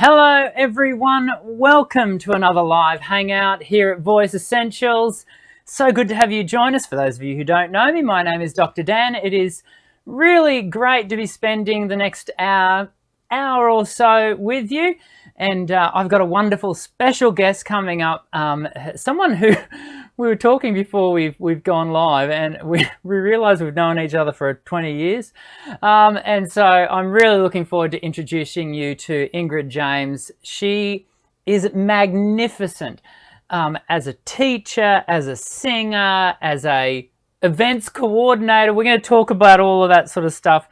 Hello everyone, welcome to another live hangout here at Voice Essentials. So good to have you join us. For those of you who don't know me, my name is Dr. Dan. It is really great to be spending the next hour or so with you. And I've got a wonderful special guest coming up, someone who we were talking before we've gone live, and we realised we've known each other for 20 years. And so I'm really looking forward to introducing you to Ingrid James. She is magnificent as a teacher, as a singer, as a events coordinator. We're going to talk about all of that sort of stuff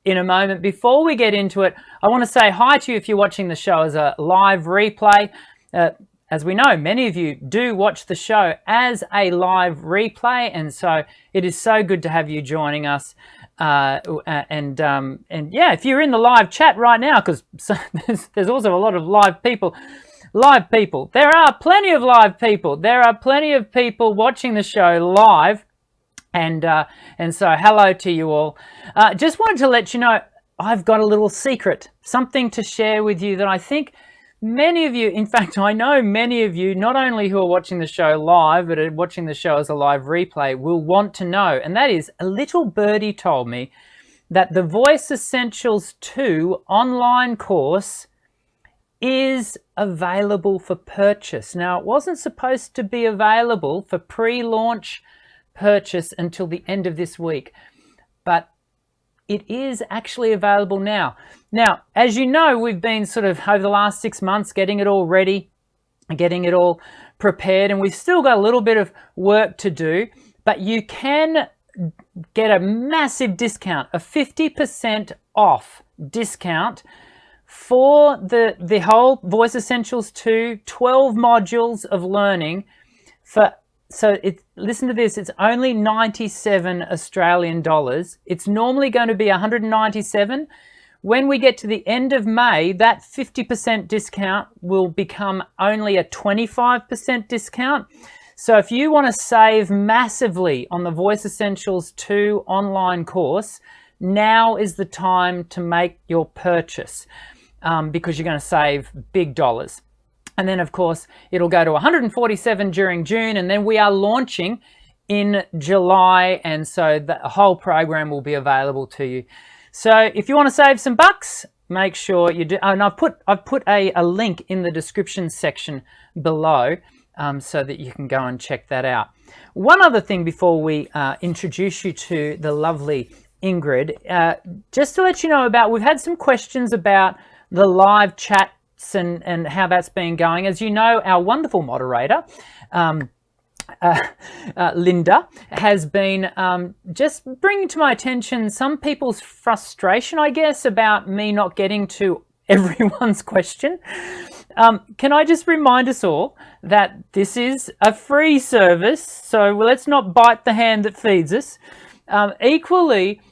in a moment. Before we get into it, I want to say hi to you if you're watching the show as a live replay. As we know, many of you do watch the show as a live replay, and so it is so good to have you joining us. And yeah, if you're in the live chat right now, because there's also a lot of live people. There are plenty of live people. There are plenty of people watching the show live. And so hello to you all. Just wanted to let you know, I've got a little secret, something to share with you that I think many of you, in fact, I know many of you, not only who are watching the show live, but are watching the show as a live replay, will want to know. And that is, a little birdie told me that the Voice Essentials 2 online course is available for purchase. Now, it wasn't supposed to be available for pre-launch purchase until the end of this week, but it is actually available now. Now, as you know, we've been sort of over the last 6 months getting it all ready, getting it all prepared, and we've still got a little bit of work to do, but you can get a massive discount, a 50% off discount for the whole Voice Essentials 2, 12 modules of learning for. So listen to this, it's only 97 Australian dollars. It's normally going to be 197. When we get to the end of May, that 50% discount will become only a 25% discount. So if you want to save massively on the Voice Essentials 2 online course, now is the time to make your purchase because you're going to save big dollars. And then, of course, it'll go to 147 during June, and then we are launching in July, and so the whole program will be available to you. So if you want to save some bucks, make sure you do. And I've put a link in the description section below so that you can go and check that out. One other thing before we introduce you to the lovely Ingrid, just to let you know about, we've had some questions about the live chat and how that's been going. As you know, our wonderful moderator, Linda, has been just bringing to my attention some people's frustration, I guess, about me not getting to everyone's question. Can I just remind us all that this is a free service, so let's not bite the hand that feeds us. Equally,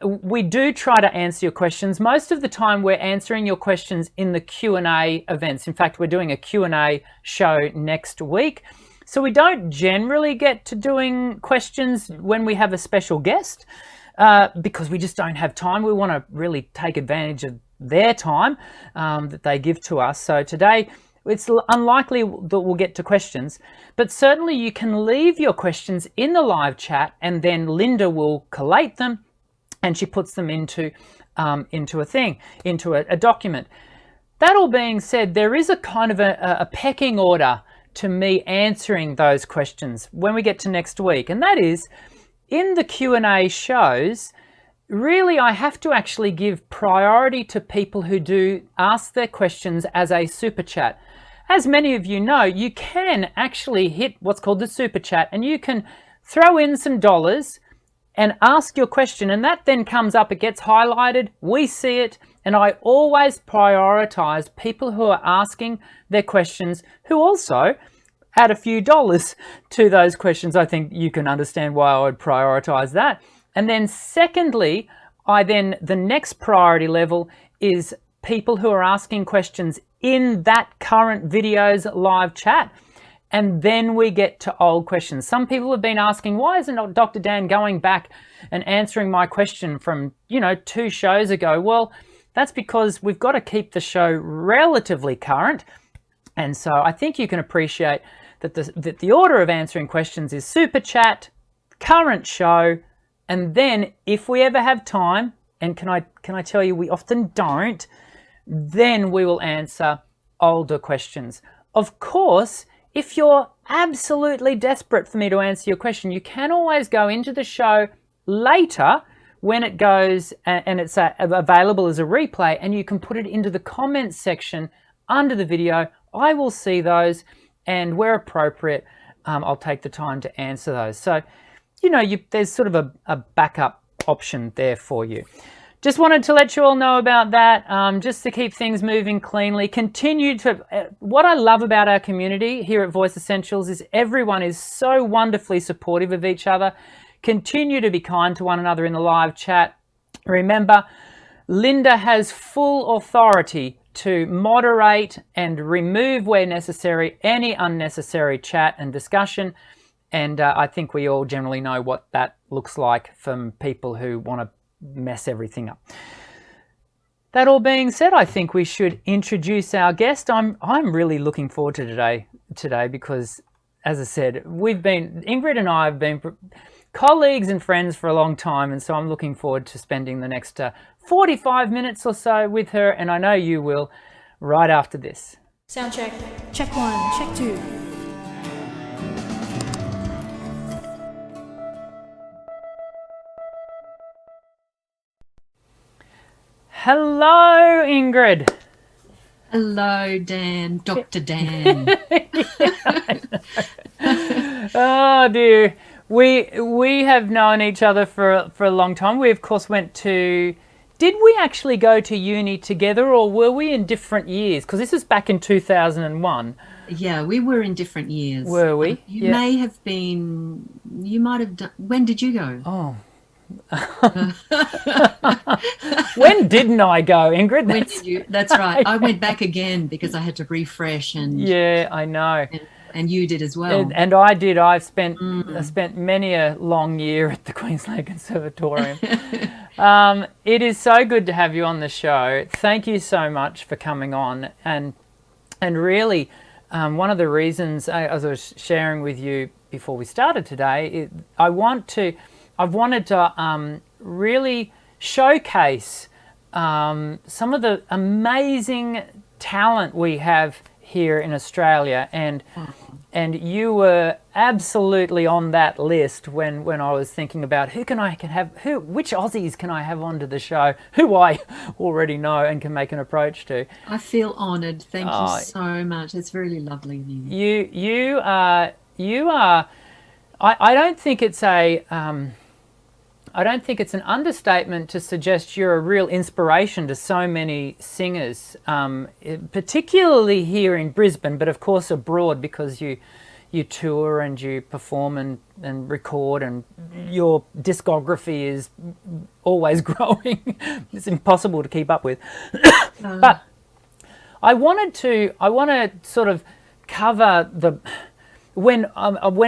we do try to answer your questions. Most of the time we're answering your questions in the Q&A events. In fact, we're doing a Q&A show next week. So we don't generally get to doing questions when we have a special guest because we just don't have time. We want to really take advantage of their time that they give to us. So today it's unlikely that we'll get to questions, but certainly you can leave your questions in the live chat and then Linda will collate them and she puts them into a document. That all being said, there is a kind of a pecking order to me answering those questions when we get to next week. And that is, in the Q&A shows, really I have to actually give priority to people who do ask their questions as a super chat. As many of you know, you can actually hit what's called the super chat and you can throw in some dollars and ask your question, and that then comes up, it gets highlighted, we see it, and I always prioritize people who are asking their questions who also add a few dollars to those questions. I think you can understand why I would prioritize that. And then secondly, the next priority level is people who are asking questions in that current video's live chat. And then we get to old questions. Some people have been asking, why isn't Dr. Dan going back and answering my question from, 2 shows ago? Well, That's because we've got to keep the show relatively current. And so I think you can appreciate that the order of answering questions is super chat, current show, and then if we ever have time, and can I tell you we often don't, then we will answer older questions. Of course, if you're absolutely desperate for me to answer your question, you can always go into the show later when it goes and it's available as a replay, and you can put it into the comments section under the video. I will see those, and where appropriate, I'll take the time to answer those. So, there's sort of a backup option there for you. Just wanted to let you all know about that, just to keep things moving cleanly. What I love about our community here at Voice Essentials is everyone is so wonderfully supportive of each other. Continue to be kind to one another in the live chat. Remember, Linda has full authority to moderate and remove where necessary any unnecessary chat and discussion. And I think we all generally know what that looks like from people who want to mess everything up. That all being said, I think we should introduce our guest. I'm really looking forward to today because, as I said, Ingrid and I have been colleagues and friends for a long time, and so I'm looking forward to spending the next 45 minutes or so with her, and I know you will, right after this. Sound check. Check 1, check 2. Hello, Ingrid. Hello, Dan, Dr. Dan. Oh dear. We have known each other for a long time. We of course did we actually go to uni together, or were we in different years? Because this was back in 2001. Yeah, we were in different years. Were we? You might have done, when did you go? Oh. When didn't I go, Ingrid? When did you? That's right. I went back again because I had to refresh, and yeah, I know. And you did as well. And I did. I spent many a long year at the Queensland Conservatorium. It is so good to have you on the show. Thank you so much for coming on. And really, one of the reasons, as I was sharing with you before we started today, I've wanted to really showcase some of the amazing talent we have here in Australia, and you were absolutely on that list when I was thinking about which Aussies can I have onto the show, who I already know and can make an approach to. I feel honoured. Thank you so much. It's really lovely of you. You are. I don't think it's an understatement to suggest you're a real inspiration to so many singers, particularly here in Brisbane, but of course abroad, because you tour and you perform and record, and your discography is always growing. It's impossible to keep up with. But I want to sort of cover we're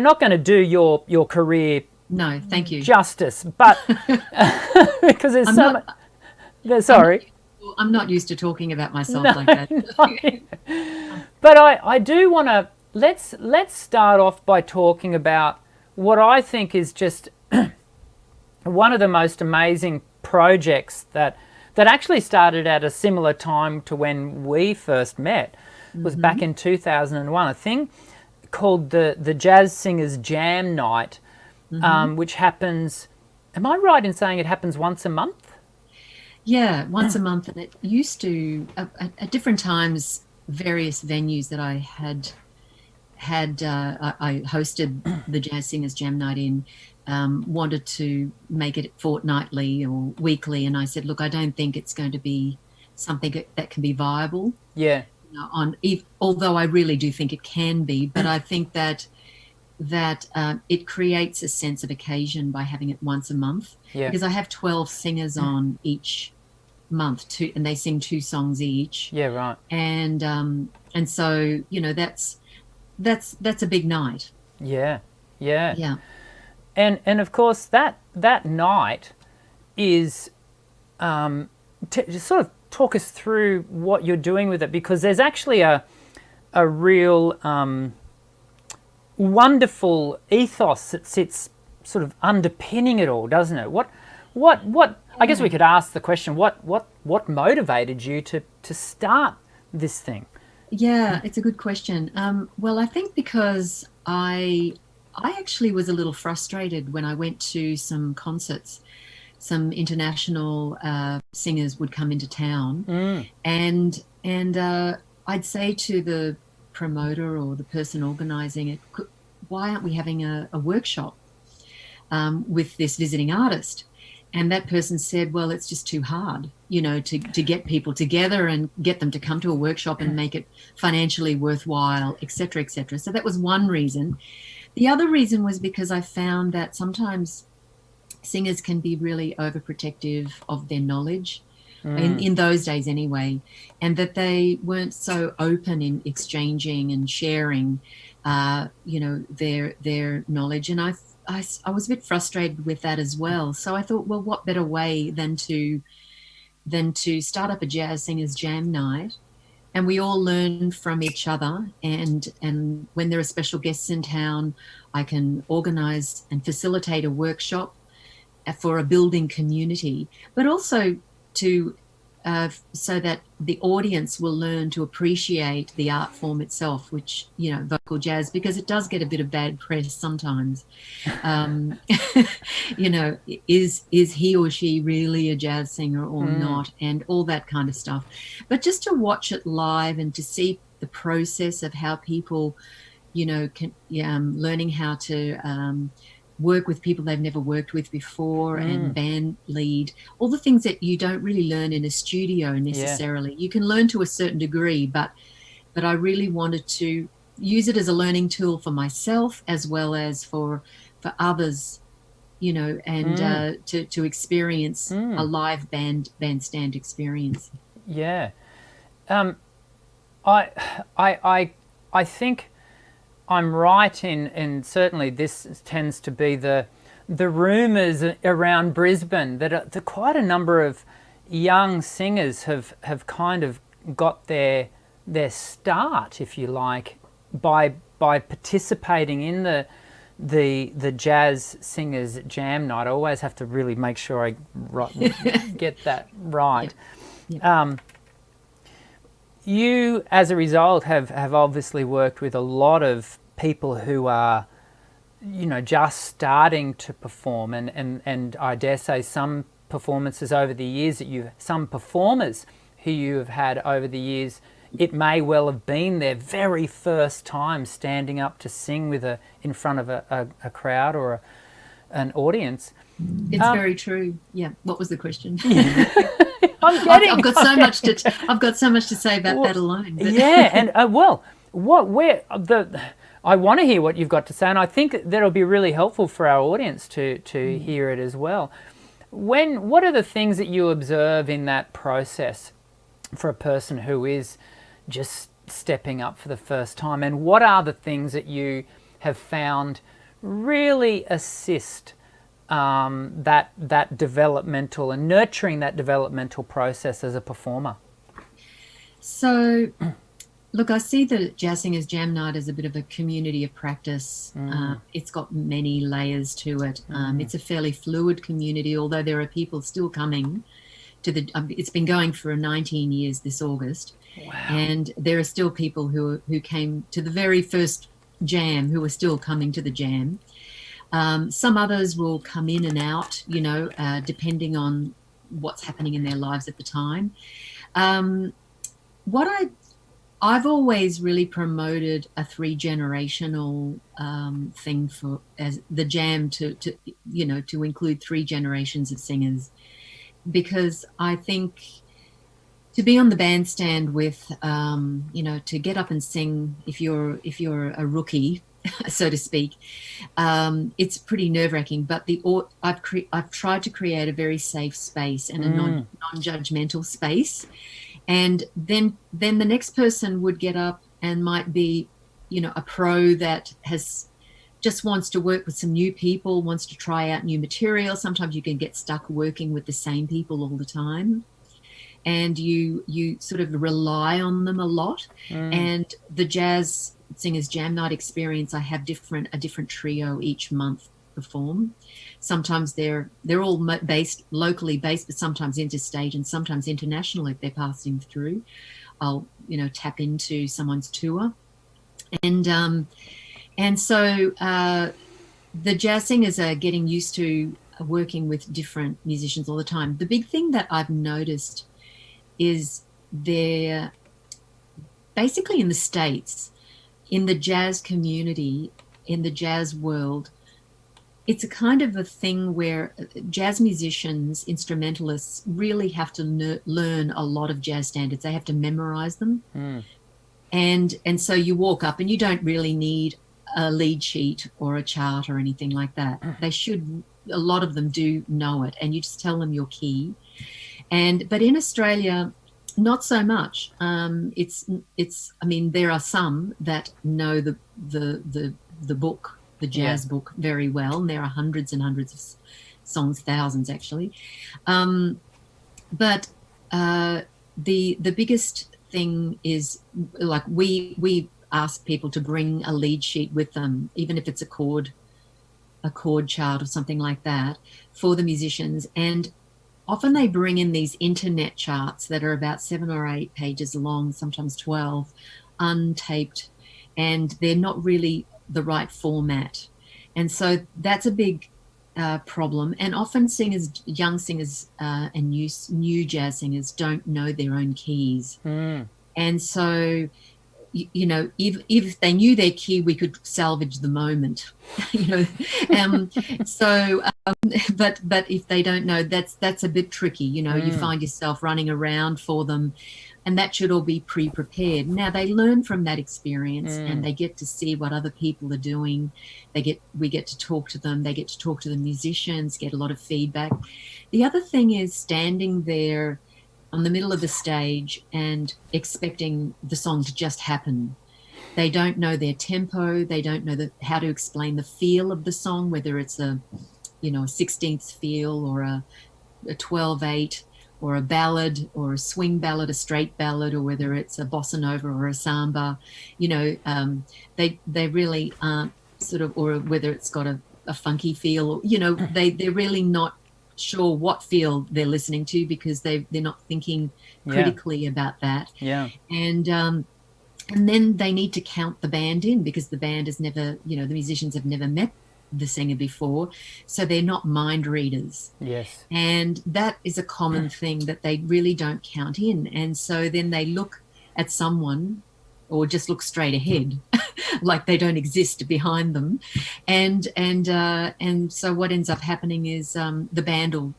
not going to do your career. No, thank you. Justice, but because there's sorry. I'm not used to talking about myself like that. No. But I do want to let's start off by talking about what I think is just one of the most amazing projects that actually started at a similar time to when we first met. It was back in 2001, a thing called the Jazz Singers Jam Night. Which happens, am I right in saying it happens once a month? Yeah, once a month. And it used to, at different times, various venues that I I hosted the Jazz Singers Jam Night in, wanted to make it fortnightly or weekly. And I said, look, I don't think it's going to be something that can be viable. Yeah. Although I really do think it can be, but I think that it creates a sense of occasion by having it once a month. Yeah. Because I have 12 singers on each month, and they sing 2 songs each. Yeah, right. And so that's a big night. Yeah. And of course that night is just sort of talk us through what you're doing with it, because there's actually a real wonderful ethos that sits sort of underpinning it all, doesn't it? What? I guess we could ask the question: what motivated you to start this thing? Yeah, it's a good question. Well, I think because I actually was a little frustrated when I went to some concerts. Some international singers would come into town, and I'd say to the promoter or the person organising it, why aren't we having a workshop with this visiting artist? And that person said, well, it's just too hard, to get people together and get them to come to a workshop and make it financially worthwhile, et cetera, et cetera. So that was one reason. The other reason was because I found that sometimes singers can be really overprotective of their knowledge, in those days anyway, and that they weren't so open in exchanging and sharing, their knowledge. And I was a bit frustrated with that as well. So I thought, well, what better way than to start up a jazz singers jam night, and we all learn from each other. And when there are special guests in town, I can organise and facilitate a workshop for a building community, but also to so that the audience will learn to appreciate the art form itself, which, vocal jazz, because it does get a bit of bad press sometimes. Is he or she really a jazz singer or not, and all that kind of stuff. But just to watch it live and to see the process of how people, learning how to work with people they've never worked with before, and band lead, all the things that you don't really learn in a studio necessarily. You can learn to a certain degree, but I really wanted to use it as a learning tool for myself as well as for others, and to experience a live bandstand experience. Yeah. I think I'm right in certainly this tends to be the rumours around Brisbane that quite a number of young singers have kind of got their start, if you like, by participating in the Jazz Singers Jam Night. I always have to really make sure I get that right. Yeah. You, as a result, have obviously worked with a lot of people who are, just starting to perform, and I dare say some performances over the years some performers who you have had over the years, it may well have been their very first time standing up to sing in front of a crowd or an audience. It's very true. Yeah. What was the question? I've got so much to say about that alone. But. Yeah, and I want to hear what you've got to say, and I think that'll be really helpful for our audience to hear it as well. What are the things that you observe in that process for a person who is just stepping up for the first time, and what are the things that you have found really assist that developmental and nurturing that developmental process as a performer? So, look, I see the Jazz Singers Jam Night as a bit of a community of practice. It's got many layers to it. It's a fairly fluid community, although there are people still coming to it's been going for 19 years this August. Wow. And there are still people who came to the very first jam who are still coming to the jam. Some others will come in and out, depending on what's happening in their lives at the time. I've always really promoted a 3-generational thing as the jam to include 3 generations of singers, because I think to be on the bandstand with, to get up and sing if you're a rookie, so to speak, it's pretty nerve-wracking. But I've tried to create a very safe space and a non-judgmental space, and then the next person would get up and might be, a pro that just wants to work with some new people, wants to try out new material. Sometimes you can get stuck working with the same people all the time. and you sort of rely on them a lot. And the Jazz Singers Jam Night experience, I have a different trio each month perform. Sometimes they're all locally based, but sometimes interstate and sometimes international if they're passing through. I'll tap into someone's tour, and so the jazz singers are getting used to working with different musicians all the time. The big thing that I've noticed is they're basically in the States, in the jazz community, in the jazz world, it's a kind of a thing where jazz musicians, instrumentalists, really have to learn a lot of jazz standards. They have to memorize them. And so you walk up and you don't really need a lead sheet or a chart or anything like that. A lot of them do know it, and you just tell them your key. But in Australia, not so much. I mean, there are some that know the book, the jazz book, very well, and there are hundreds and hundreds of songs, thousands actually. But the biggest thing is, like, we ask people to bring a lead sheet with them, even if it's a chord chart or something like that, for the musicians. And often they bring in these internet charts that are about 7 or 8 pages long, sometimes 12, untaped, and they're not really the right format. And so that's a big problem. And often young singers and new jazz singers don't know their own keys. And so, if they knew their key, we could salvage the moment, but if they don't know, that's a bit tricky. You find yourself running around for them, and that should all be pre-prepared. Now they learn from that experience, and they get to see what other people are doing. We get to talk to them. They get to talk to the musicians, get a lot of feedback. The other thing is standing there on the middle of the stage and expecting the song to just happen. They don't know their tempo. They don't know how to explain the feel of the song, whether it's a 16th feel or a 12/8 or a ballad or a swing ballad, a straight ballad, or whether it's a bossa nova or a samba. They really aren't or whether it's got a funky feel, they're really not sure what feel they're listening to, because they're not thinking critically about that. And then they need to count the band in, because the band has never, the musicians have never met the singer before, so they're not mind readers. And that is a common thing that they really don't count in. And so then they look at someone, or just look straight ahead, like they don't exist behind them. And so what ends up happening is the band will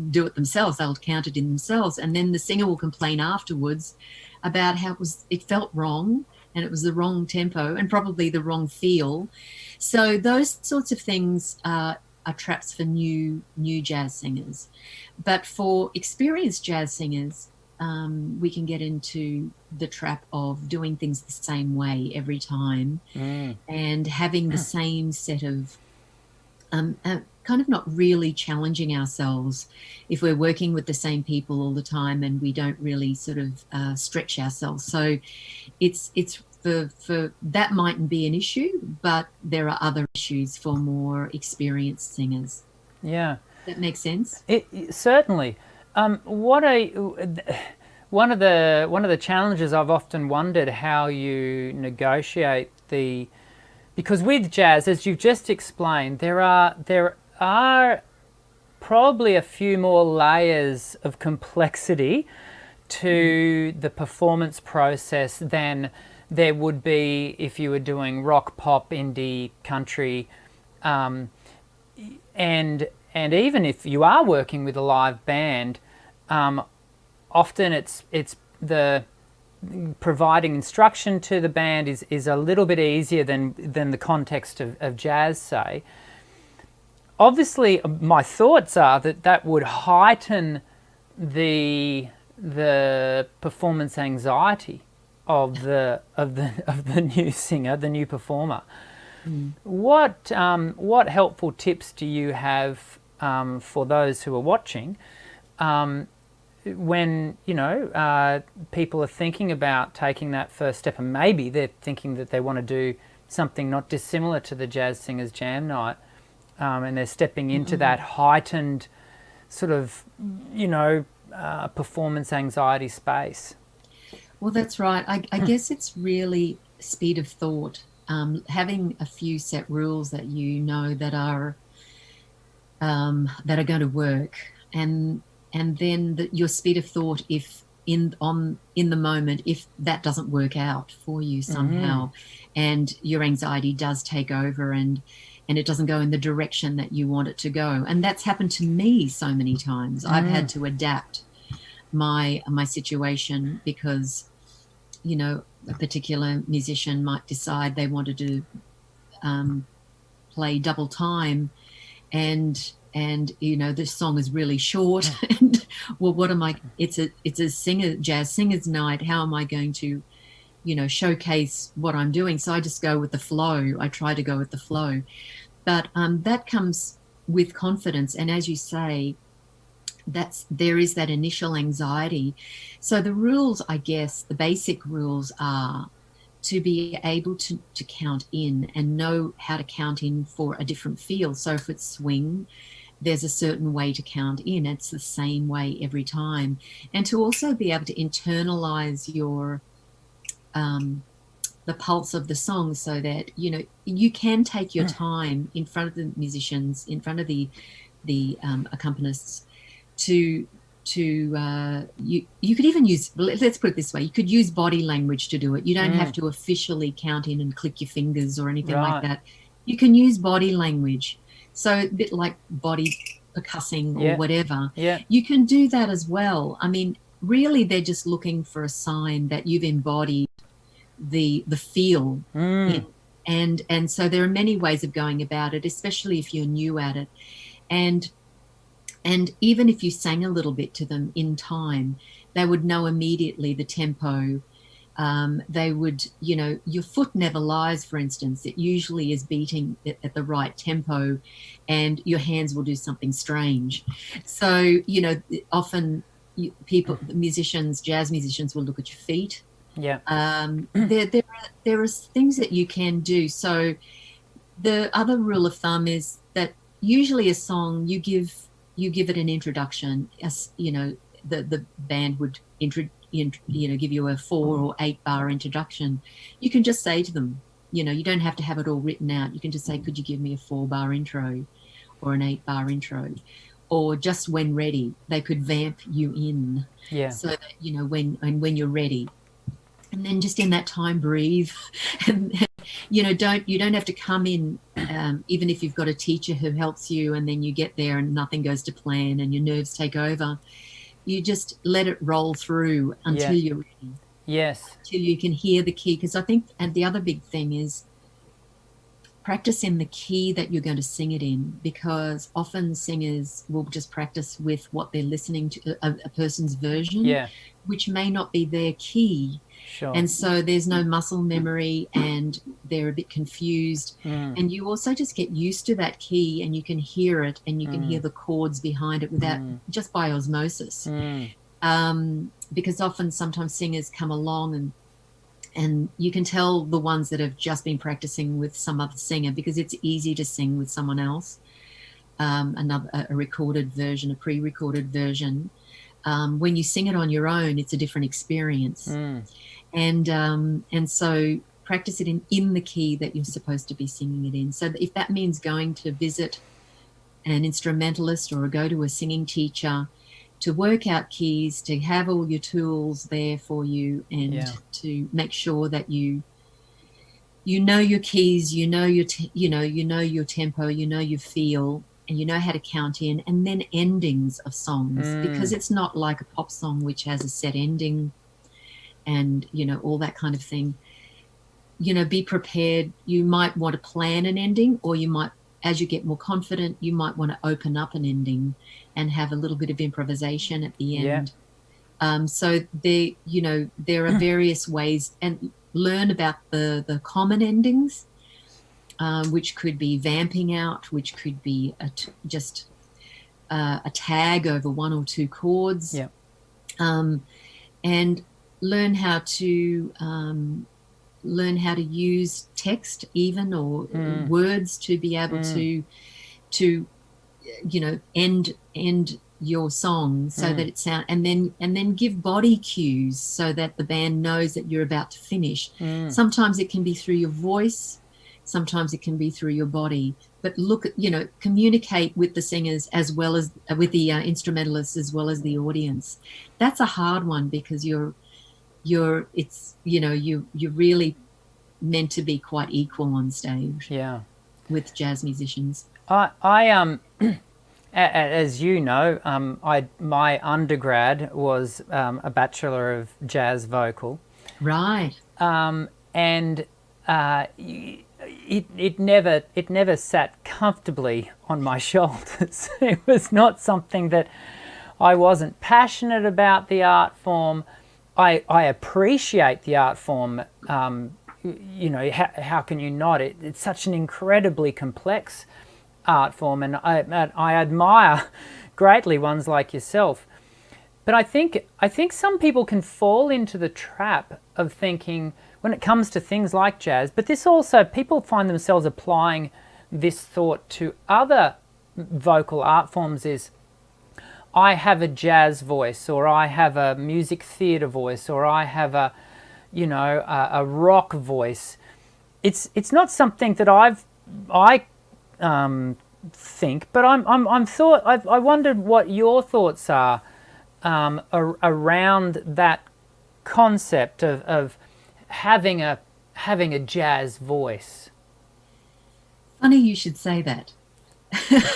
do it themselves. They'll count it in themselves, and then the singer will complain afterwards about how it felt wrong, and it was the wrong tempo and probably the wrong feel. So those sorts of things are traps for new jazz singers. But for experienced jazz singers, we can get into the trap of doing things the same way every time, and having the same set of kind of not really challenging ourselves if we're working with the same people all the time, and we don't really sort of stretch ourselves. So it's for that mightn't be an issue, but there are other issues for more experienced singers. That makes sense. It certainly. One of the challenges, I've often wondered how you negotiate because with jazz, as you've just explained, there are probably a few more layers of complexity to the performance process than there would be if you were doing rock, pop, indie, country, and even if you are working with a live band, often it's the providing instruction to the band is a little bit easier than the context of jazz, say. Obviously, my thoughts are that would heighten the performance anxiety of the new singer, the new performer. What helpful tips do you have for those who are watching when, people are thinking about taking that first step, and maybe they're thinking that they want to do something not dissimilar to the Jazz Singers Jam Night, and they're stepping into that heightened sort of, performance anxiety space. Well, that's right. I guess it's really speed of thought. Having a few set rules that that are going to work, and then your speed of thought, if in the moment, if that doesn't work out for you somehow, and your anxiety does take over, and it doesn't go in the direction that you want it to go, and that's happened to me so many times. I've had to adapt my situation because a particular musician might decide they wanted to play double time, and this song is really short, and well, what am I, it's a jazz singers night, how am I going to showcase what I'm doing? So I just go with the flow. I try to go with the flow, but that comes with confidence, and as you say, there is that initial anxiety. So the rules, I guess, the basic rules are to be able to count in and know how to count in for a different feel. So if it's swing, there's a certain way to count in. It's the same way every time. And to also be able to internalize your the pulse of the song, so that you can take your time in front of the musicians, in front of the accompanists, you could even use, let's put it this way, you could use body language to do it. You don't have to officially count in and click your fingers or anything like that. You can use body language, so a bit like body percussing or whatever. You can do that as well. I mean, really, they're just looking for a sign that you've embodied the feel and so there are many ways of going about it, especially if you're new at it. And even if you sang a little bit to them in time, they would know immediately the tempo. They would, your foot never lies, for instance. It usually is beating at the right tempo, and your hands will do something strange. So, often musicians, jazz musicians, will look at your feet. There are things that you can do. So the other rule of thumb is that usually a song, you give it an introduction. As the band would give you a 4 or 8 bar introduction. You can just say to them, you don't have to have it all written out. You can just say, could you give me a 4 bar intro or an 8 bar intro? Or just when ready, they could vamp you in, so that when you're ready. And then just in that time, breathe, and you don't have to come in, even if you've got a teacher who helps you, and then you get there and nothing goes to plan and your nerves take over. You just let it roll through until you're ready. Yes. Until you can hear the key. Because I think, and the other big thing is practice in the key that you're going to sing it in, because often singers will just practice with what they're listening to, a person's version, which may not be their key. Sure. And so there's no muscle memory, and they're a bit confused. And you also just get used to that key, and you can hear it, and you can hear the chords behind it without just by osmosis. Because often sometimes singers come along and you can tell the ones that have just been practicing with some other singer, because it's easy to sing with someone else, a recorded version, a pre-recorded version. When you sing it on your own, it's a different experience. And so practice it in the key that you're supposed to be singing it in. So if that means going to visit an instrumentalist or go to a singing teacher to work out keys, to have all your tools there for you, and to make sure that you know your keys, you know your tempo, you know your feel, and you know how to count in, and then endings of songs, because it's not like a pop song which has a set ending and all that kind of thing. Be prepared. You might want to plan an ending, or you might, as you get more confident, you might want to open up an ending and have a little bit of improvisation at the end. So there are various ways, and learn about the common endings, which could be vamping out, which could be just a tag over 1 or 2 chords. and learn how to use text even, or words, to be able to end your song so that it sound, and then give body cues so that the band knows that you're about to finish. Sometimes it can be through your voice, sometimes it can be through your body, but communicate with the singers as well as with the instrumentalists as well as the audience. That's a hard one, because you're really meant to be quite equal on stage. Yeah. With jazz musicians. As you know, my undergrad was a Bachelor of Jazz Vocal. Right. And it never sat comfortably on my shoulders. It was not something that I wasn't passionate about. The art form, I appreciate the art form. How can you not? It's such an incredibly complex art form, and I admire greatly ones like yourself. But I think some people can fall into the trap of thinking, when it comes to things like jazz, but this also, people find themselves applying this thought to other vocal art forms, is I have a jazz voice, or I have a music theatre voice, or I have a rock voice. It's not something that I think, but I wondered what your thoughts are around that concept of having a jazz voice. Funny you should say that.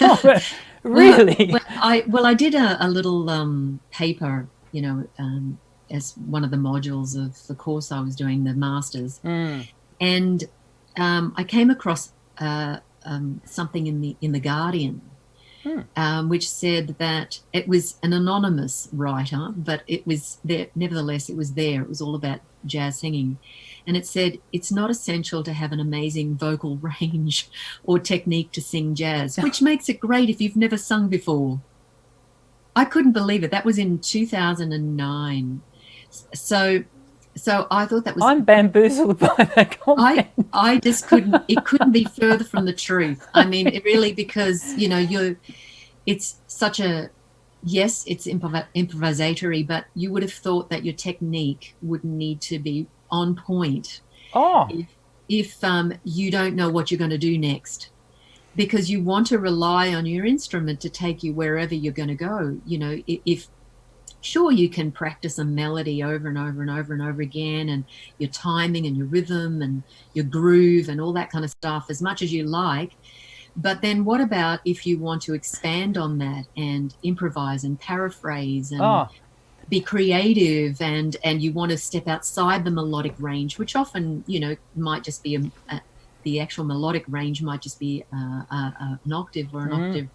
Oh, really? I did a little paper, as one of the modules of the course I was doing, the masters, and I came across something in the Guardian, which said that it was an anonymous writer, but it was there. Nevertheless, it was there. It was all about jazz singing, and it said it's not essential to have an amazing vocal range or technique to sing jazz, which makes it great if you've never sung before. I couldn't believe it. That was in 2009. So I thought that was... I'm bamboozled by that comment. I just couldn't... It couldn't be further from the truth. I mean, it really, because, it's such a... Yes, it's improvisatory, but you would have thought that your technique would need to be on point. If you don't know what you're going to do next, because you want to rely on your instrument to take you wherever you're going to go. If sure, you can practice a melody over and over and over and over again, and your timing and your rhythm and your groove and all that kind of stuff as much as you like. But then what about if you want to expand on that and improvise and paraphrase and be creative, and you want to step outside the melodic range, which often, might just be the actual melodic range might just be an octave or an octave,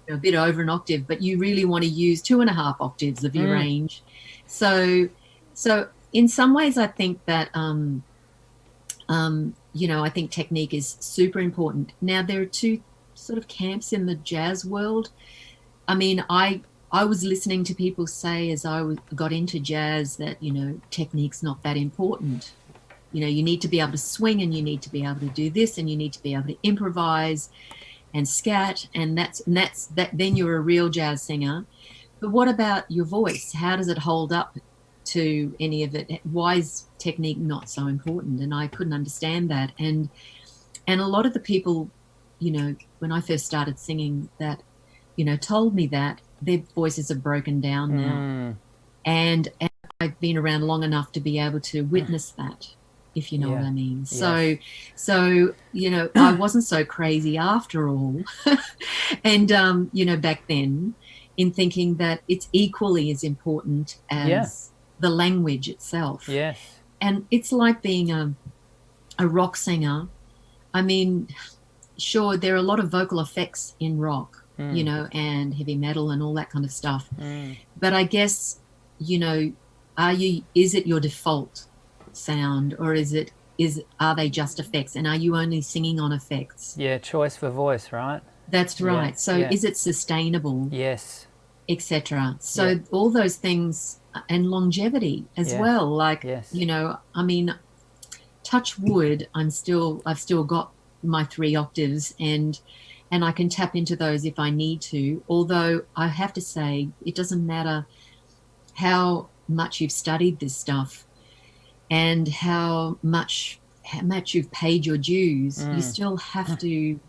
a bit over an octave, but you really want to use 2.5 octaves of your range. So in some ways, I think that, I think technique is super important. Now, there are two sort of camps in the jazz world. I mean, I was listening to people say, as I got into jazz, that, technique's not that important. You need to be able to swing, and you need to be able to do this, and you need to be able to improvise and scat, and that's that. Then you're a real jazz singer. But what about your voice? How does it hold up to any of it? Why is technique not so important? And I couldn't understand that. And a lot of the people, when I first started singing, that, told me that their voices are broken down now. And I've been around long enough to be able to witness that, if you know what I mean. Yes. So I wasn't so crazy after all. And, back then, in thinking that it's equally as important as the language itself. Yes. And it's like being a rock singer. I mean, sure, there are a lot of vocal effects in rock, and heavy metal and all that kind of stuff. But I guess, is it your default sound, or are they just effects, and are you only singing on effects? Yeah, choice for voice, right? That's right. Is it sustainable? Yes. Etc. So all those things longevity as well. Like, Yes. I mean, touch wood, I've still got my 3 octaves, and I can tap into those if I need to. Although I have to say, it doesn't matter how much you've studied this stuff and how much you've paid your dues, you still have to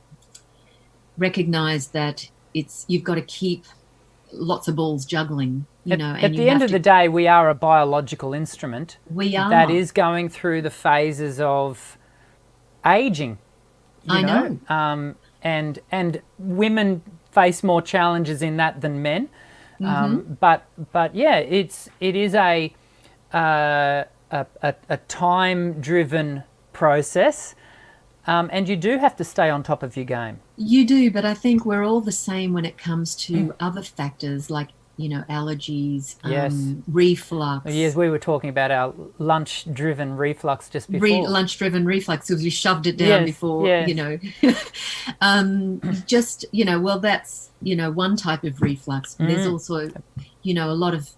recognize that you've got to keep lots of balls juggling, At the end of the day, we are a biological instrument. We are. That is going through the phases of aging. I know. And women face more challenges in that than men. But yeah, it is a time-driven process, and you do have to stay on top of your game. You do, but I think we're all the same when it comes to other factors like, allergies, reflux. Yes, we were talking about our lunch-driven reflux just before. Lunch-driven reflux, because we shoved it down before, just, well, that's, one type of reflux. But there's also, a lot of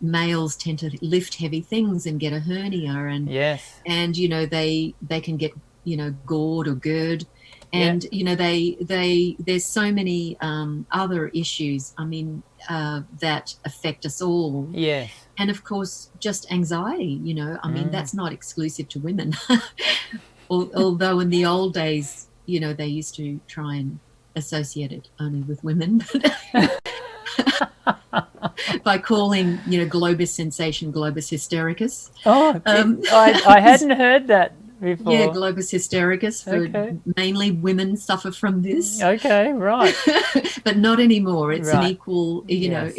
males tend to lift heavy things and get a hernia, and they can get gored or GERD, and there's so many other issues, I mean, that affect us all. Yes. And of course, just anxiety, I mean, that's not exclusive to women. Although in the old days, they used to try and associate it only with women. By calling, globus sensation, globus hystericus. Oh, I hadn't heard that before. Yeah, globus hystericus, for mainly women suffer from this. Okay, right. But not anymore. It's an equal, know.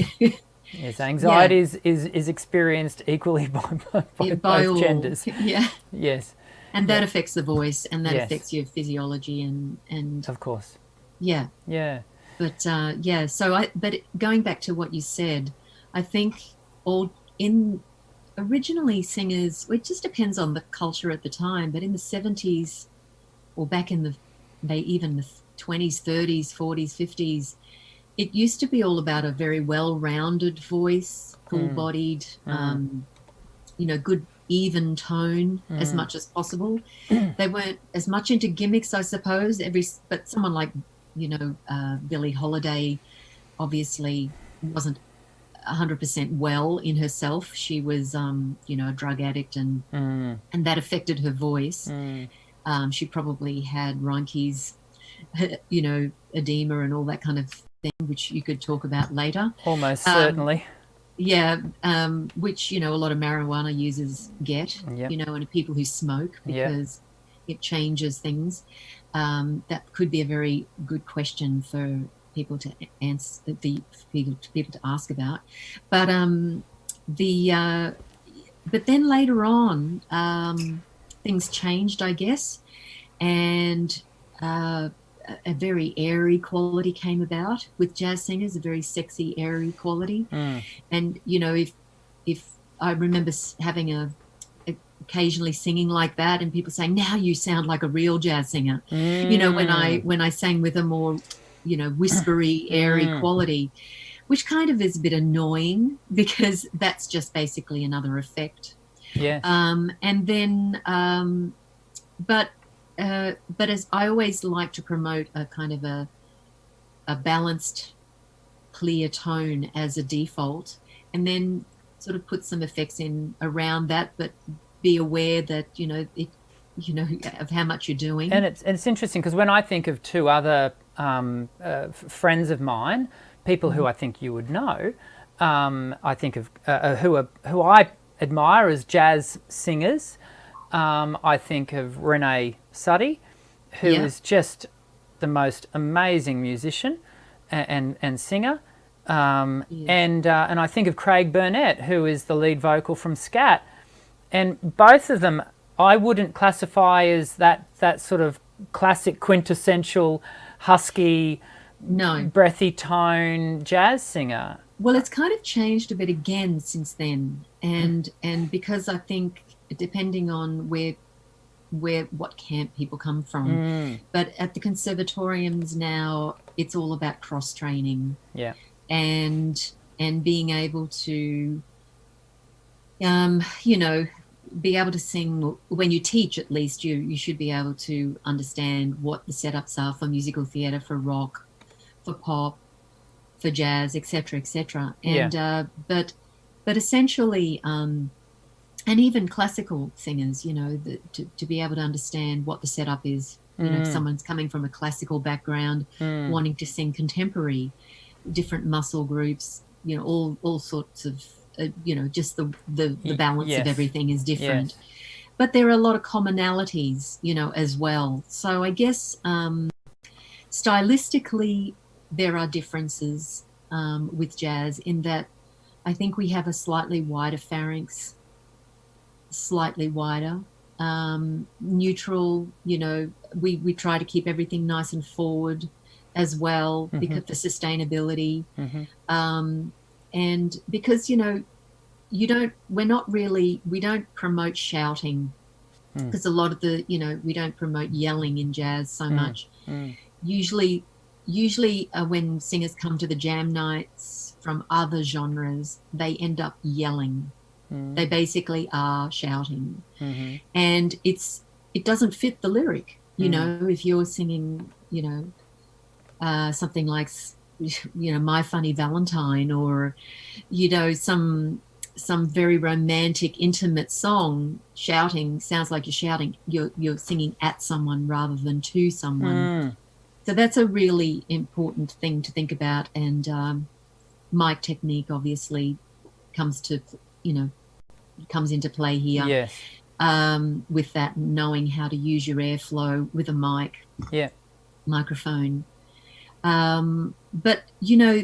Yes, anxiety is experienced equally by both all genders. Yeah. Yes. And that affects the voice, and that affects your physiology, and of course. Yeah. Yeah. But but going back to what you said, I think originally singers, it just depends on the culture at the time, but in the 70s, or back in even the 20s, 30s, 40s, 50s, it used to be all about a very well-rounded voice, full-bodied, good even tone as much as possible. They weren't as much into gimmicks, I suppose. But someone like Billie Holiday obviously wasn't 100% well in herself. She was, a drug addict, and that affected her voice. She probably had Reinke's, edema and all that kind of thing, which you could talk about later. Almost certainly. Yeah, which, a lot of marijuana users get, and people who smoke, because it changes things. That could be a very good question for people to answer, people to ask about. But but then later on, things changed, I guess, and a very airy quality came about with jazz singers, a very sexy, airy quality. And if I remember having occasionally singing like that, and people saying, "Now you sound like a real jazz singer," when I sang with a more whispery, airy quality, which kind of is a bit annoying, because that's just basically another effect. Yeah. And then but as I always like to promote a kind of a balanced, clear tone as a default, and then sort of put some effects in around that, but be aware that of how much you're doing. And it's interesting, because when I think of two other friends of mine, people who I think you would know, I think of who I admire as jazz singers. I think of Renee Suddy, who is just the most amazing musician and singer. And I think of Craig Burnett, who is the lead vocal from Scat. And both of them, I wouldn't classify as that sort of classic quintessential husky, breathy tone jazz singer. Well, it's kind of changed a bit again since then, and because I think, depending on what camp people come from, but at the conservatoriums now, it's all about cross training. Yeah. And being able to You know, be able to sing when you teach. At least you should be able to understand what the setups are for musical theatre, for rock, for pop, for jazz, etc., etc. And but essentially, and even classical singers, you know, to be able to understand what the setup is. You know, if someone's coming from a classical background, wanting to sing contemporary, different muscle groups, you know, all sorts of, you know, just the balance of everything is different. Yes. But there are a lot of commonalities, you know, as well. So I guess stylistically, there are differences with jazz in that I think we have a slightly wider pharynx, slightly wider, neutral, you know, we try to keep everything nice and forward as well because for sustainability. And because, you know, we don't promote shouting because a lot of the, you know, we don't promote yelling in jazz so much. Usually when singers come to the jam nights from other genres, they end up yelling. They basically are shouting. And it doesn't fit the lyric. You know, if you're singing, you know, something like, you know, My Funny Valentine, or, you know, some very romantic, intimate song, shouting sounds like you're singing at someone rather than to someone. So that's a really important thing to think about. And mic technique obviously comes into play here. Yes. With that, knowing how to use your airflow with a microphone. But, you know,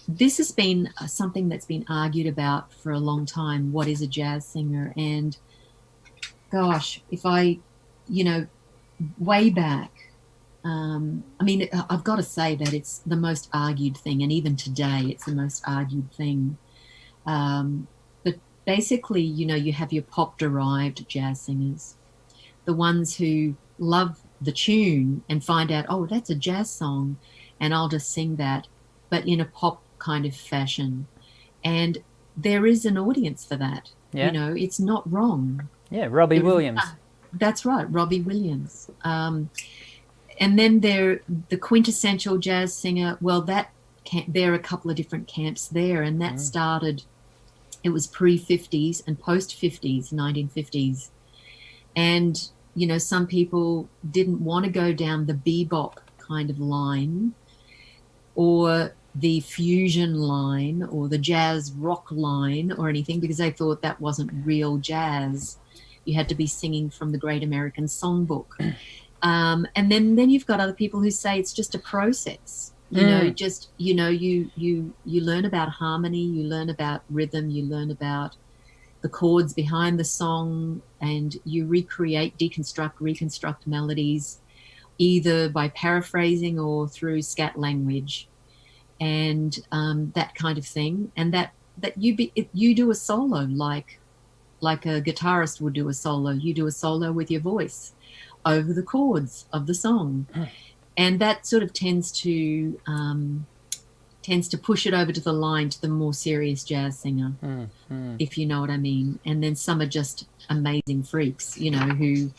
this has been something that's been argued about for a long time. What is a jazz singer? And gosh, if I, you know, way back, I mean, I've got to say that it's the most argued thing. And even today, it's the most argued thing. But basically, you know, you have your pop-derived jazz singers, the ones who love the tune and find out, oh, that's a jazz song, and I'll just sing that, but in a pop kind of fashion. And there is an audience for that. You know, it's not wrong. Robbie Williams. That's right, Robbie Williams. And then the quintessential jazz singer, well, there are a couple of different camps there, and that started, it was pre-50s and post-50s, 1950s. And, you know, some people didn't want to go down the bebop kind of line or the fusion line or the jazz rock line or anything, because they thought that wasn't real jazz. You had to be singing from the Great American Songbook. And then you've got other people who say it's just a process. You know, just, you know, you learn about harmony, you learn about rhythm, you learn about the chords behind the song, and you recreate, reconstruct melodies, either by paraphrasing or through scat language, and that kind of thing. And that you do a solo like a guitarist would do a solo. You do a solo with your voice over the chords of the song. And that sort of tends to push it over to the line to the more serious jazz singer, if you know what I mean. And then some are just amazing freaks, you know, who,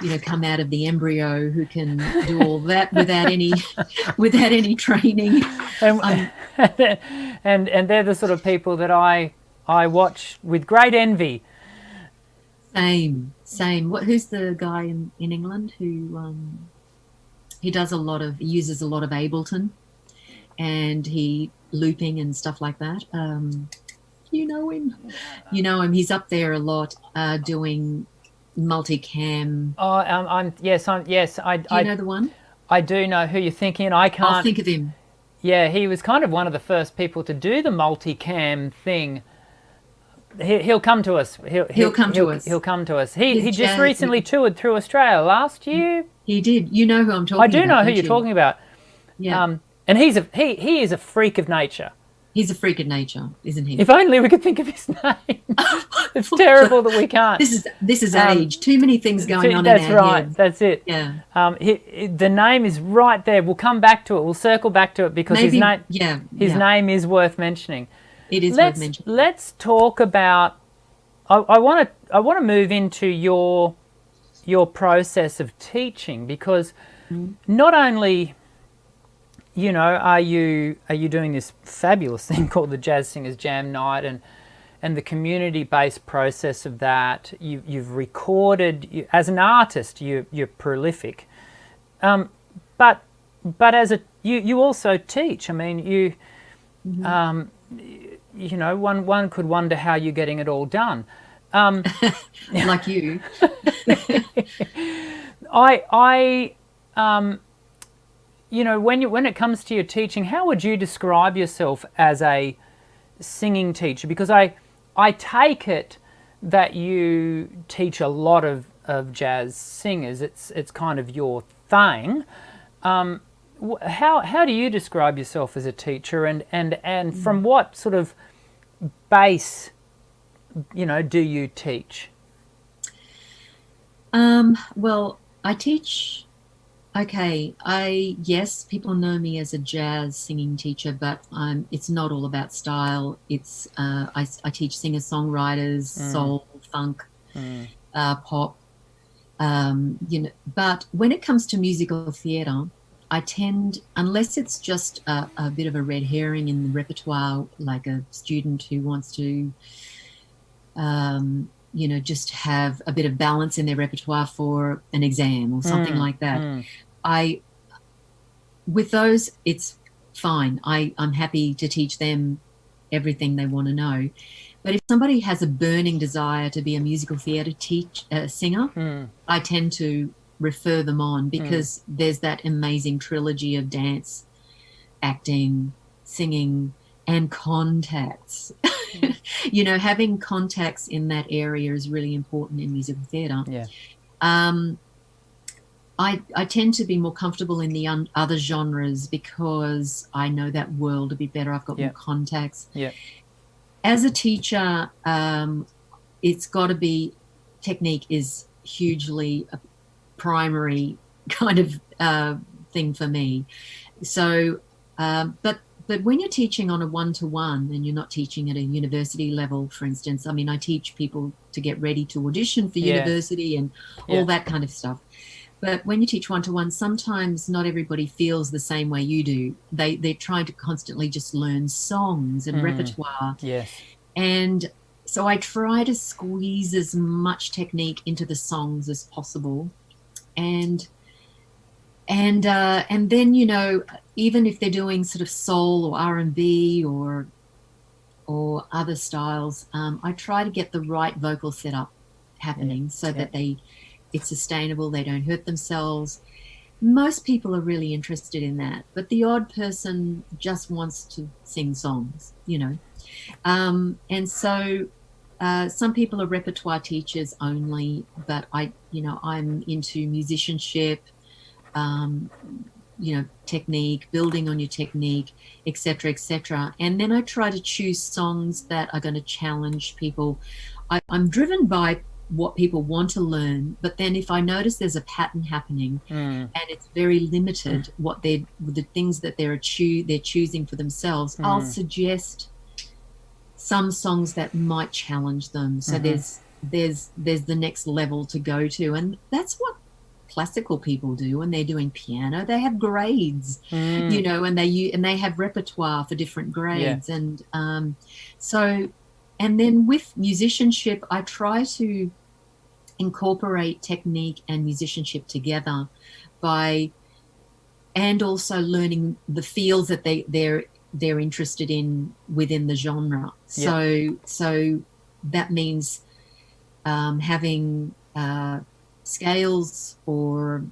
you know, come out of the embryo, who can do all that without any training. And they're the sort of people that I watch with great envy. Same. Who's the guy in England who he uses a lot of Ableton, and he looping and stuff like that. You know him. He's up there a lot, doing multicam. I know the one. I do know who you're thinking. I can't. I'll think of him. Yeah, he was kind of one of the first people to do the multicam thing. He'll come to us. He'll come to us. He just recently toured through Australia last year. He did. You know who I'm talking about. I do know who you're talking about. Yeah. And he is a freak of nature. He's a freak of nature, isn't he? If only we could think of his name. It's terrible that we can't. This is age. Too many things going on in our right. heads. That's it. Yeah. The name is right there. We'll come back to it. We'll circle back to it because his name is worth mentioning. It is worth mentioning. Let's talk about I want to move into your process of teaching, because not only, you know, are you doing this fabulous thing called the Jazz Singers Jam Night, and the community-based process of that. You've recorded, as an artist, you're prolific, but as you also teach. I mean, you know, one could wonder how you're getting it all done. Like you. You know, when it comes to your teaching, how would you describe yourself as a singing teacher? Because I take it that you teach a lot of jazz singers. It's kind of your thing. How do you describe yourself as a teacher, and from what sort of base, you know, do you teach? Well, I teach. Okay, yes, people know me as a jazz singing teacher, but it's not all about style. It's I teach singer-songwriters, soul, funk, pop. You know, but when it comes to musical theatre, I tend, unless it's just a bit of a red herring in the repertoire, like a student who wants to, you know, just have a bit of balance in their repertoire for an exam or something like that. With those, it's fine. I'm happy to teach them everything they want to know. But if somebody has a burning desire to be a musical theatre singer, I tend to refer them on, because there's that amazing trilogy of dance, acting, singing, and contacts. You know, having contacts in that area is really important in musical theatre. Yeah. I tend to be more comfortable in the other genres because I know that world a bit better. I've got more contacts. Yeah. As a teacher, it's got to be, technique is hugely a primary kind of thing for me. So, but when you're teaching on a one-to-one and you're not teaching at a university level, for instance, I mean, I teach people to get ready to audition for university and all that kind of stuff. But when you teach one-to-one, sometimes not everybody feels the same way you do. They're trying to constantly just learn songs and repertoire. Yes. And so I try to squeeze as much technique into the songs as possible. And then, you know, even if they're doing sort of soul or R&B or other styles, I try to get the right vocal setup happening so that it's sustainable, they don't hurt themselves. Most people are really interested in that, but the odd person just wants to sing songs, you know. And so some people are repertoire teachers only, but I'm into musicianship, you know, technique, building on your technique, etc., etc. And then I try to choose songs that are going to challenge people. I'm driven by what people want to learn, but then if I notice there's a pattern happening and it's very limited what the things that they're choosing for themselves, I'll suggest some songs that might challenge them. So there's the next level to go to, and that's what classical people do when they're doing piano. They have grades, you know, and they have repertoire for different grades, and so. And then with musicianship, I try to incorporate technique and musicianship together and also learning the feels that they're interested in within the genre. So that means having scales or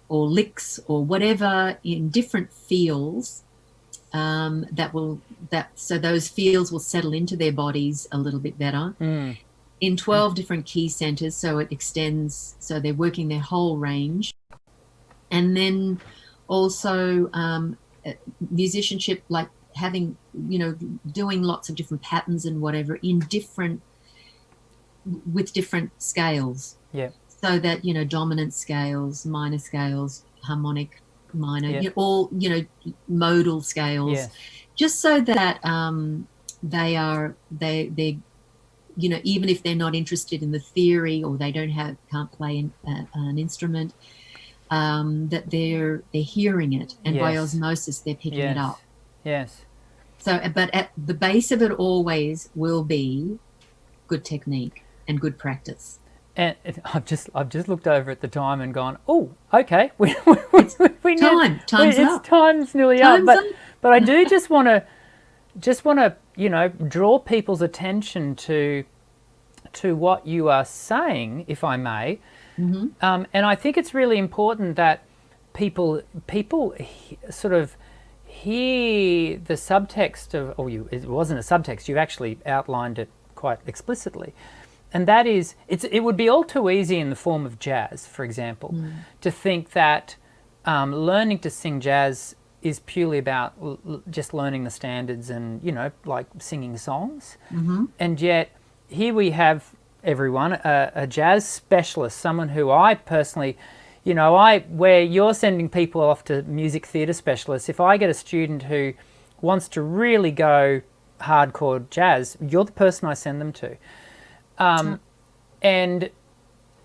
licks or whatever in different feels. So those feels will settle into their bodies a little bit better in 12 different key centers, so it extends, so they're working their whole range. And then also musicianship, like having, you know, doing lots of different patterns and whatever with different scales, so that, you know, dominant scales, minor scales, harmonic, minor, you know, all, you know, modal scales, just so that they're even if they're not interested in the theory or they can't play an instrument, that they're hearing it, and by osmosis they're picking it up. Yes. So, but at the base of it always will be good technique and good practice. And I've just looked over at the time and gone, oh, okay, we time's up. Time's nearly up. But I do just want to draw people's attention to what you are saying, if I may. Mm-hmm. And I think it's really important that people sort of hear the subtext of, it wasn't a subtext, you've actually outlined it quite explicitly. And that is, it would be all too easy in the form of jazz, for example, to think that learning to sing jazz is purely about just learning the standards and, like singing songs. Mm-hmm. And yet here we have everyone, a jazz specialist, someone who I personally, where you're sending people off to music theatre specialists, if I get a student who wants to really go hardcore jazz, you're the person I send them to. And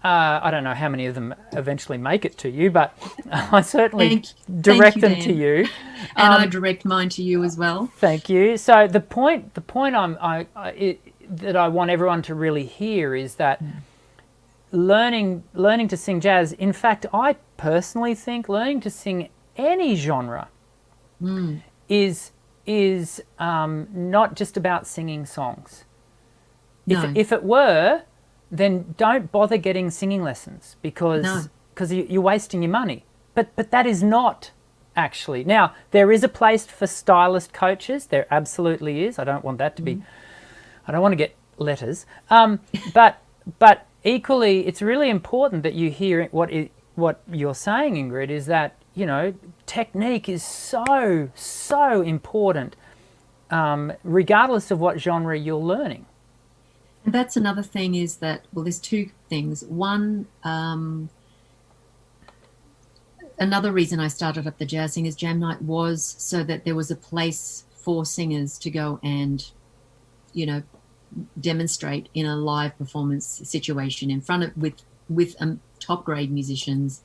I don't know how many of them eventually make it to you, but I certainly direct them to you. And I direct mine to you as well. Thank you. So the point that I want everyone to really hear is that learning to sing jazz, in fact, I personally think learning to sing any genre is not just about singing songs. No. If it were, then don't bother getting singing lessons because you're wasting your money. But that is not actually. Now, there is a place for stylist coaches. There absolutely is. I don't want that to be. I don't want to get letters. But equally, it's really important that you hear what you're saying, Ingrid, is that technique is so important, regardless of what genre you're learning. And that's another thing is that, there's two things. One, another reason I started up the Jazz Singers Jam Night was so that there was a place for singers to go and, demonstrate in a live performance situation in front of with top grade musicians,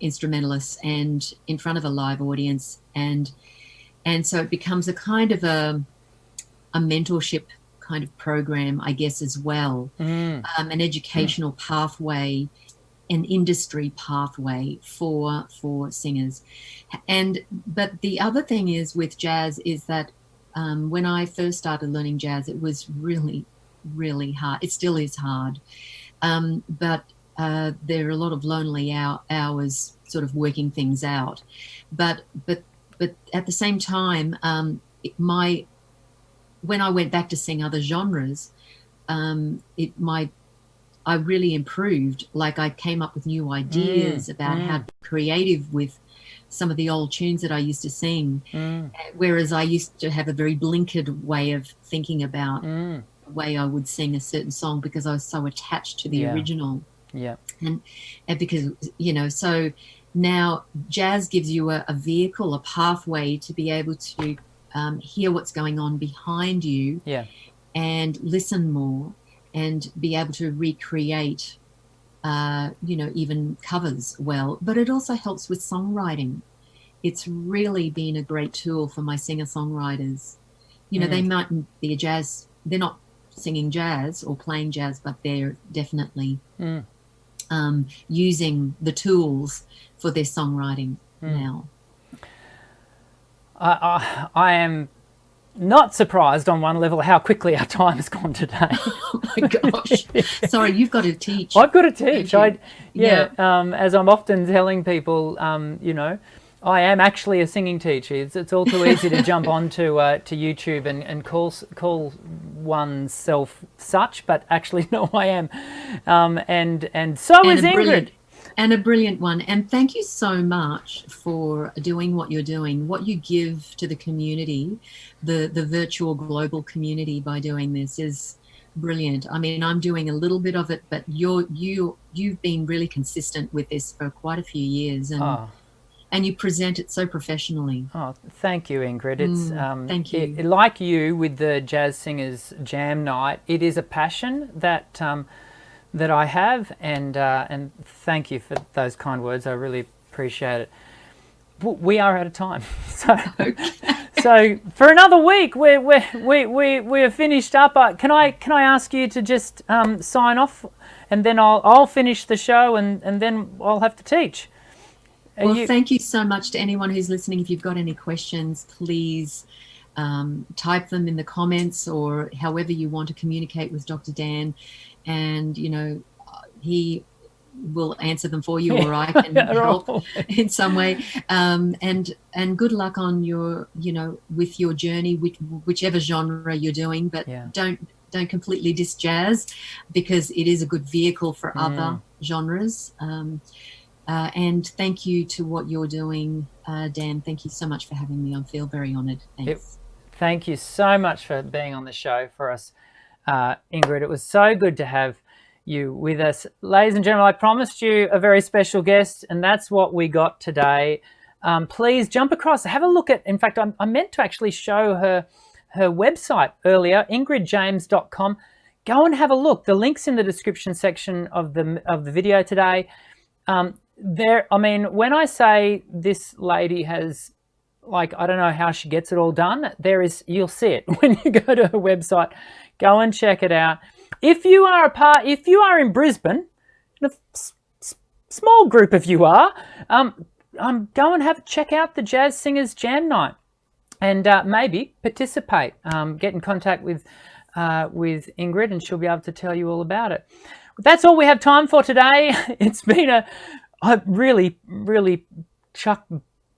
instrumentalists, and in front of a live audience, and so it becomes a kind of a mentorship kind of program, I guess, as well, an educational pathway, an industry pathway for singers. But the other thing is with jazz is that when I first started learning jazz, it was really, really hard. It still is hard, but there are a lot of lonely hours sort of working things out. But at the same time, when I went back to sing other genres, I really improved. Like I came up with new ideas about how to be creative with some of the old tunes that I used to sing, whereas I used to have a very blinkered way of thinking about the way I would sing a certain song because I was so attached to the original. Yeah. And because, so now jazz gives you a vehicle, a pathway to be able to hear what's going on behind you and listen more and be able to recreate, even covers well. But it also helps with songwriting. It's really been a great tool for my singer-songwriters. They mightn't be a jazz, they're not singing jazz or playing jazz, but they're definitely using the tools for their songwriting now. I am not surprised on one level how quickly our time has gone today. Oh my gosh. Sorry, you've got to teach. I've got to teach. As I'm often telling people, I am actually a singing teacher. It's all too easy to jump onto to YouTube and call oneself such, but actually no, I am. And so is Ingrid. And a brilliant one. And thank you so much for doing what you're doing, what you give to the community, the virtual global community by doing this is brilliant. I mean, I'm doing a little bit of it, but you've been really consistent with this for quite a few years. And and you present it so professionally. Oh, thank you, Ingrid. It's thank you. like you with the Jazz Singers Jam Night. It is a passion that that I have, and thank you for those kind words. I really appreciate it. We are out of time, so so for another week we're finished up. Can I ask you to just sign off, and then I'll finish the show, and then I'll have to teach. Well, thank you so much to anyone who's listening. If you've got any questions, please type them in the comments, or however you want to communicate with Dr. Dan, and he will answer them for you, or I can help in some way. And good luck on your with your journey, whichever genre you're doing, but don't completely diss jazz, because it is a good vehicle for other genres. And thank you to what you're doing, Dan. Thank you so much for having me. I feel very honoured. Thanks. Thank you so much for being on the show for us, Ingrid. It was so good to have you with us. Ladies and gentlemen, I promised you a very special guest, and that's what we got today. Please jump across, have a look at, in fact, I meant to actually show her website earlier, ingridjames.com. Go and have a look. The link's in the description section of the video today. When I say this lady has, I don't know how she gets it all done. You'll see it when you go to her website. Go and check it out. If you are in Brisbane, a small group of you are, go and check out the Jazz Singers Jam Night, and maybe participate. Get in contact with Ingrid, and she'll be able to tell you all about it. That's all we have time for today. It's been I really, really chucked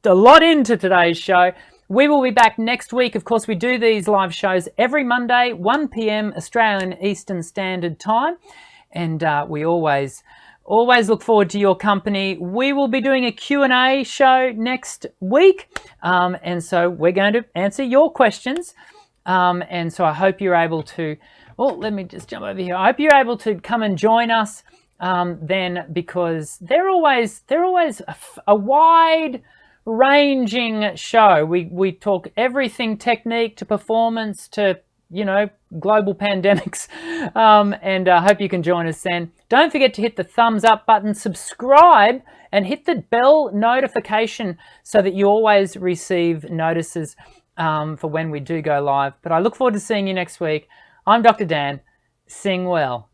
a lot into today's show. We will be back next week. Of course, we do these live shows every Monday, 1 p.m. Australian Eastern Standard Time. And we always look forward to your company. We will be doing a Q&A show next week. And so we're going to answer your questions. And so I hope you're able to, let me just jump over here. I hope you're able to come and join us then, because they're always a wide ranging show. We talk everything technique to performance to global pandemics, and I hope you can join us then. Don't forget to hit the thumbs up button, subscribe, and hit the bell notification so that you always receive notices for when we do go live. But I look forward to seeing you next week. I'm Dr. Dan. Sing well.